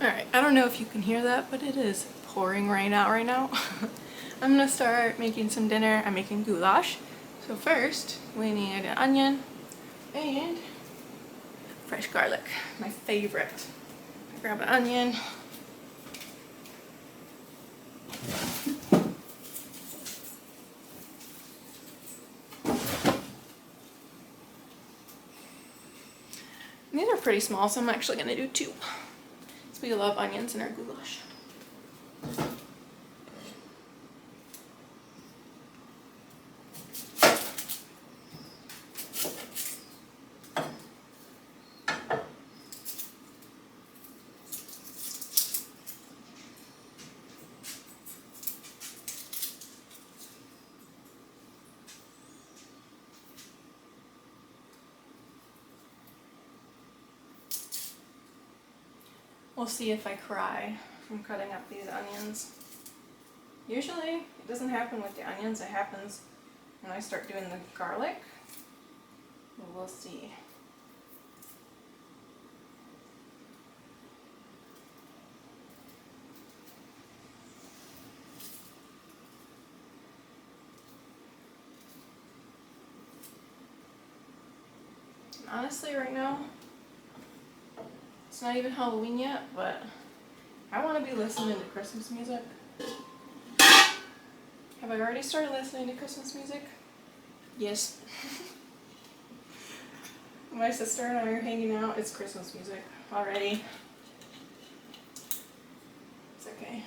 Alright, I don't know if you can hear that, but it is pouring rain out right now. I'm gonna start making some dinner. I'm making goulash. So first, we need an onion and fresh garlic, my favorite. Grab an onion. And these are pretty small, so I'm actually gonna do 2. Because we love onions in our goulash. We'll see if I cry from cutting up these onions. Usually, it doesn't happen with the onions, it happens when I start doing the garlic. But we'll see. Honestly, right now, it's not even Halloween yet, but I want to be listening to Christmas music. Have I already started listening to Christmas music? Yes. My sister and I are hanging out. It's Christmas music already. It's okay.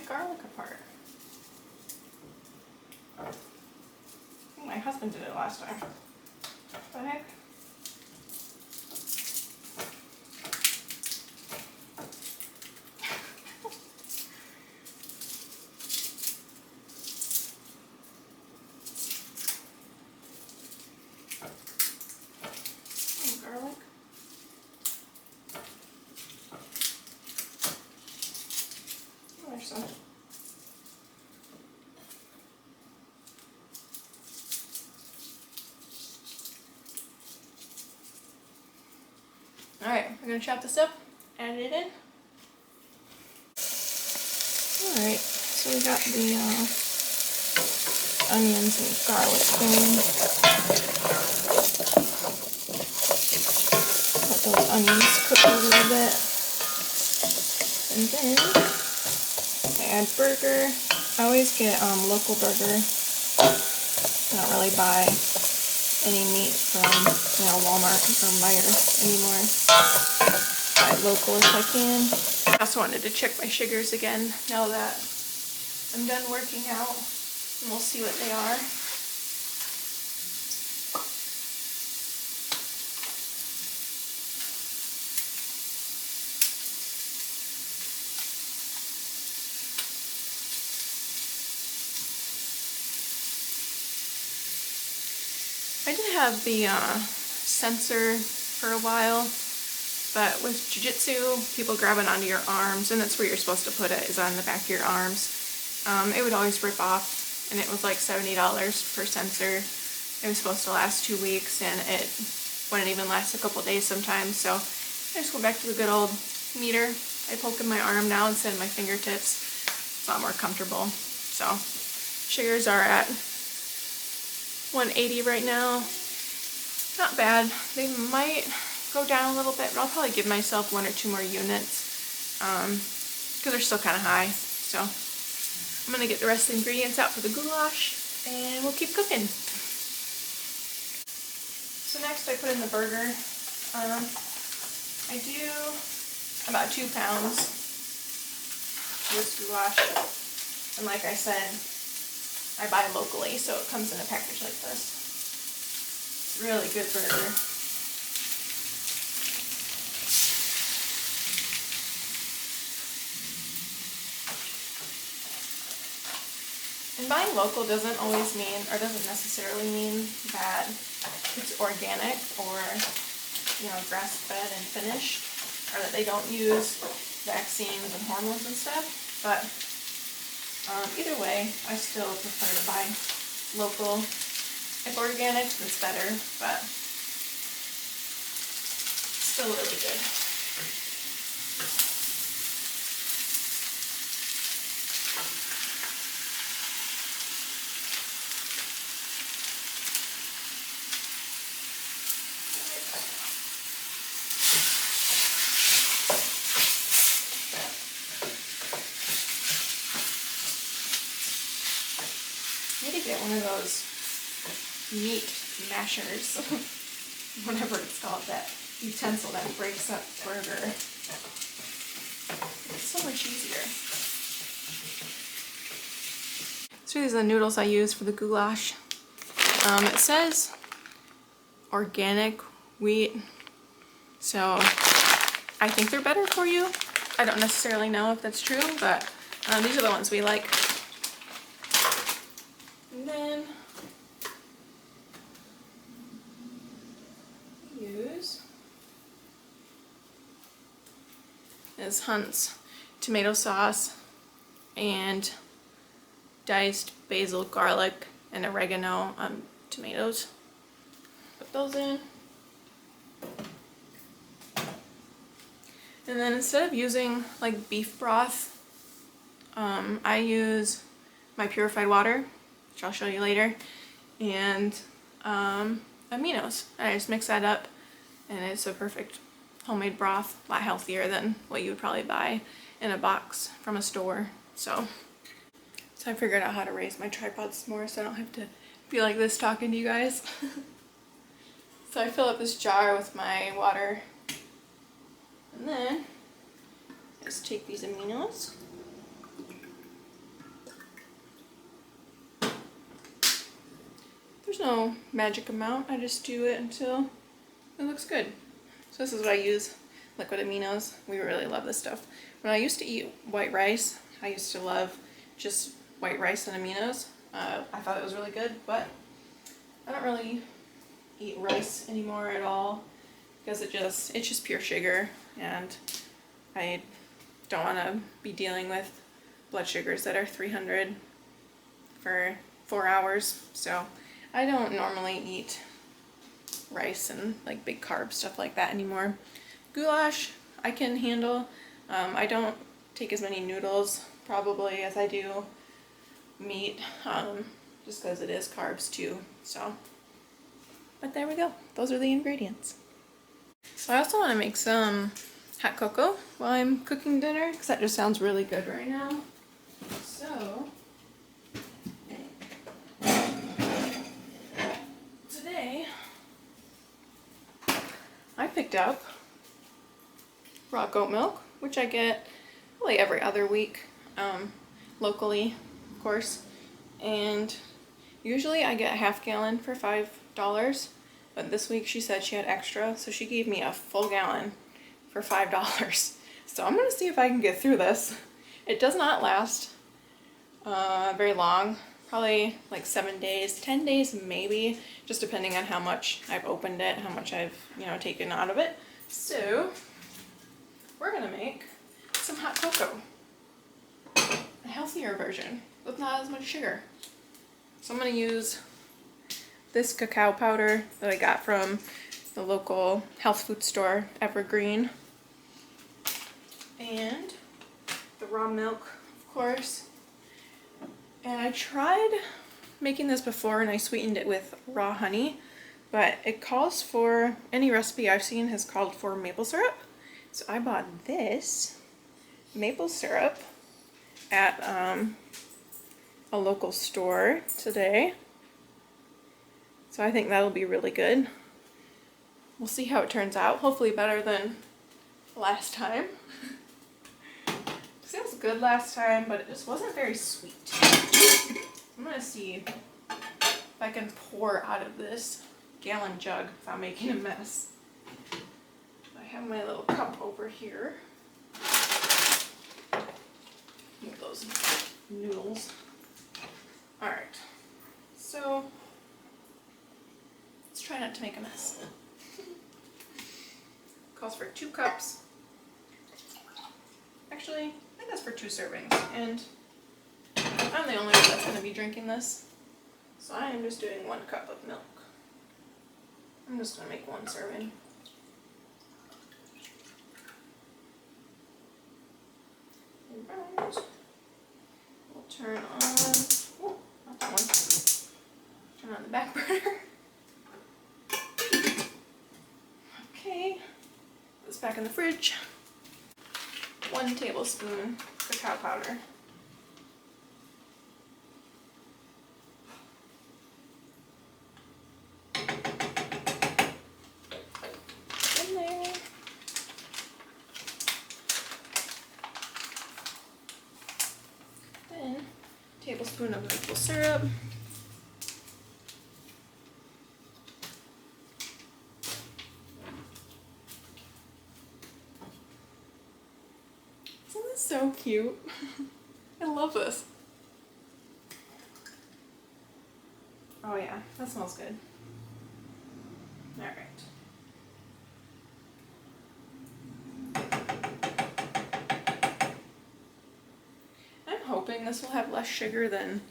Garlic apart. I think my husband did it last time. What the heck? Garlic. Oh, there's some. Alright, we're going to chop this up, add it in. Alright, so we got the onions and garlic going. Let those onions cook a little bit. And then I add burger. I always get local burger. I don't really buy any meat from, Walmart or Meijer anymore. Buy local if I can. I also wanted to check my sugars again now that I'm done working out, and we'll see what they are. I did have the sensor for a while, but with jiu-jitsu, people grab it onto your arms, and that's where you're supposed to put it, is on the back of your arms. It would always rip off, and it was like $70 per sensor. It was supposed to last 2 weeks, and it wouldn't even last a couple days sometimes, so I just went back to the good old meter. I poke in my arm now instead of my fingertips. It's a lot more comfortable. So, sugars are at 180 right now. Not bad. They might go down a little bit, but I'll probably give myself 1 or 2 more units because they're still kind of high. So I'm going to get the rest of the ingredients out for the goulash and we'll keep cooking. So next I put in the burger. I do about 2 pounds of this goulash, and like I said, I buy locally, so it comes in a package like this. It's a really good burger. And buying local doesn't always mean, or doesn't necessarily mean that it's organic or, you know, grass-fed and finished, or that they don't use vaccines and hormones and stuff. But either way, I still prefer to buy local. If organic, it's better, but still really good. I need to get one of those meat mashers, whatever it's called, that utensil that breaks up burger. It's so much easier. So these are the noodles I use for the goulash. It says organic wheat, so I think they're better for you. I don't necessarily know if that's true, but these are the ones we like. And then use is Hunt's tomato sauce and diced basil, garlic, and oregano on tomatoes. Put those in. And then instead of using like beef broth, I use my purified water, which I'll show you later, and aminos. I just mix that up, and it's a perfect homemade broth, a lot healthier than what you would probably buy in a box from a store. So I figured out how to raise my tripods more so I don't have to be like this talking to you guys. So I fill up this jar with my water, and then just take these aminos. There's no magic amount, I just do it until it looks good. So this is what I use, liquid aminos. We really love this stuff. When I used to eat white rice, I used to love just white rice and aminos. I thought it was really good, but I don't really eat rice anymore at all because it's just pure sugar, and I don't want to be dealing with blood sugars that are 300 for 4 hours. So I don't normally eat rice and like big carb stuff like that anymore. Goulash I can handle. I don't take as many noodles probably as I do meat, just because it is carbs too. So, but there we go. Those are the ingredients. So I also want to make some hot cocoa while I'm cooking dinner, because that just sounds really good right now. So today I picked up raw goat milk, which I get probably every other week, locally, of course, and usually I get a half gallon for $5, but this week she said she had extra, so she gave me a full gallon for $5. So I'm gonna see if I can get through this. It does not last very long, probably like 7 days, 10 days maybe, just depending on how much I've opened it, how much I've, taken out of it. So we're gonna make some hot cocoa, a healthier version with not as much sugar. So I'm gonna use this cacao powder that I got from the local health food store, Evergreen, and the raw milk, of course. And I tried making this before and I sweetened it with raw honey, but it calls for, any recipe I've seen has called for maple syrup. So I bought this maple syrup at a a local store today. So I think that'll be really good. We'll see how it turns out. Hopefully better than last time. It was good last time, but it just wasn't very sweet. I'm gonna see if I can pour out of this gallon jug without making a mess. I have my little cup over here. Move those noodles. Alright, so let's try not to make a mess. Calls for 2 cups. Actually, I think that's for 2 servings, and I'm the only one that's going to be drinking this, so I am just doing 1 cup of milk. I'm just going to make 1 serving. Alright. We'll turn on, oh, not that one. Turn on the back burner. Okay, put this back in the fridge. 1 tablespoon cacao powder. In there. Then, a tablespoon of maple syrup. Isn't this so cute? I love this. Oh yeah, that smells good. Alright. I'm hoping this will have less sugar than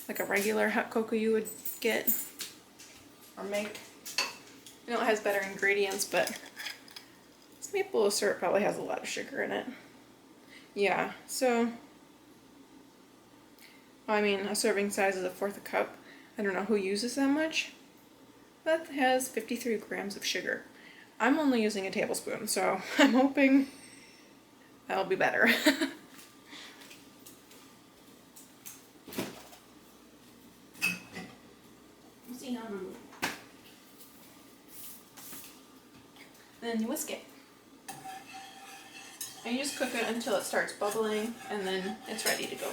like a regular hot cocoa you would get or make. I know it has better ingredients, but this maple syrup probably has a lot of sugar in it. Yeah, so, I mean, a serving size is 1/4 cup. I don't know who uses that much. That has 53 grams of sugar. I'm only using a tablespoon, so I'm hoping that'll be better. Let's see how I'm moving. Then you whisk it. And you just cook it until it starts bubbling, and then it's ready to go.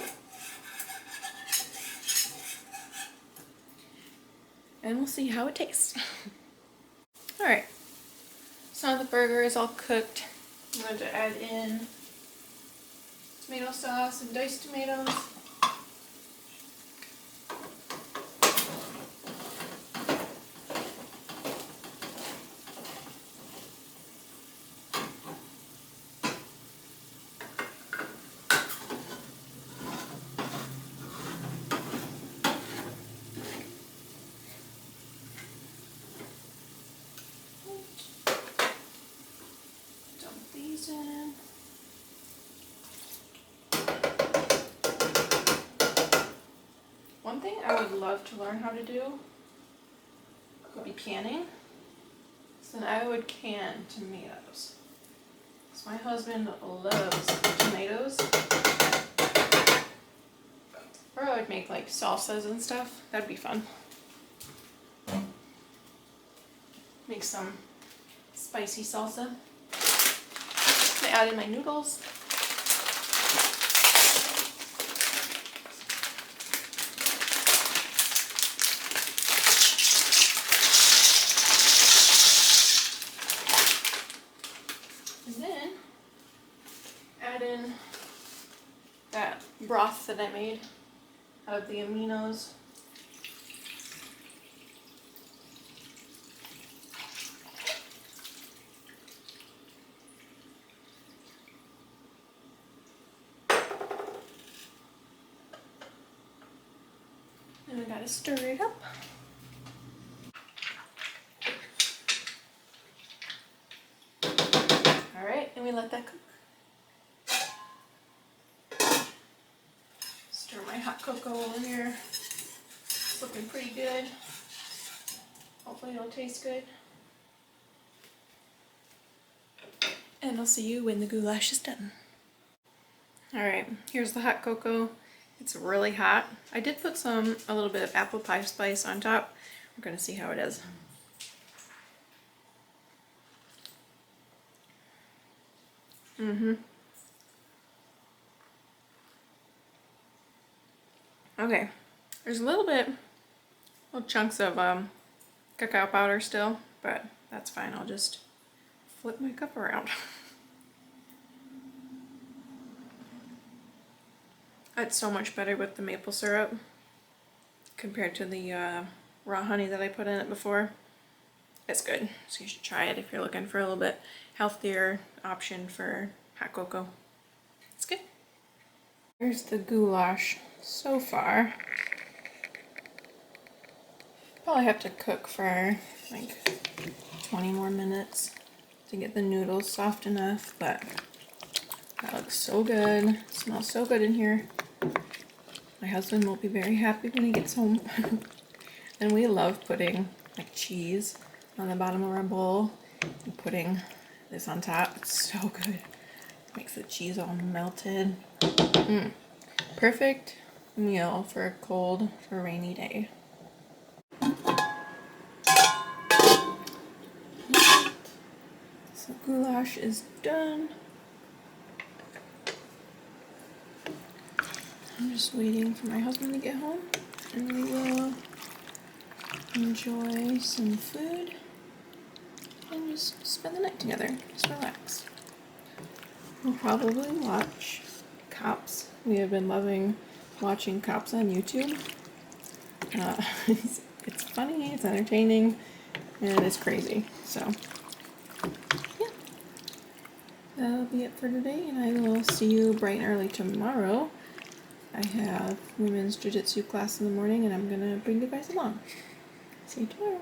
And we'll see how it tastes. Alright, so now the burger is all cooked. I'm going to add in tomato sauce and diced tomatoes. Dump these in. One thing I would love to learn how to do would be canning. So then I would can tomatoes. So my husband loves tomatoes. Or I would make like salsas and stuff. That'd be fun. Make some spicy salsa. I add in my noodles. And then add in that broth that I made out of the aminos. And we gotta stir it up. Alright, and we let that cook. Stir my hot cocoa over here. It's looking pretty good. Hopefully it'll taste good. And I'll see you when the goulash is done. Alright, here's the hot cocoa. It's really hot. I did put a little bit of apple pie spice on top. We're gonna see how it is. Okay, there's little chunks of cacao powder still, but that's fine. I'll just flip my cup around. It's so much better with the maple syrup compared to the raw honey that I put in it before. It's good, so you should try it if you're looking for a little bit healthier option for hot cocoa. It's good. Here's the goulash so far. Probably have to cook for like 20 more minutes to get the noodles soft enough, but that looks so good. It smells so good in here. My husband will be very happy when he gets home. And we love putting like cheese on the bottom of our bowl and putting this on top. It's so good. Makes the cheese all melted. Perfect meal for a cold or rainy day. So goulash is done. I'm just waiting for my husband to get home and we will enjoy some food and just spend the night together. Just relax. We'll probably watch Cops. We have been loving watching Cops on YouTube. It's funny, it's entertaining, and it's crazy. So, yeah. That'll be it for today, and I will see you bright and early tomorrow. I have women's jiu-jitsu class in the morning, and I'm going to bring you guys along. See you tomorrow.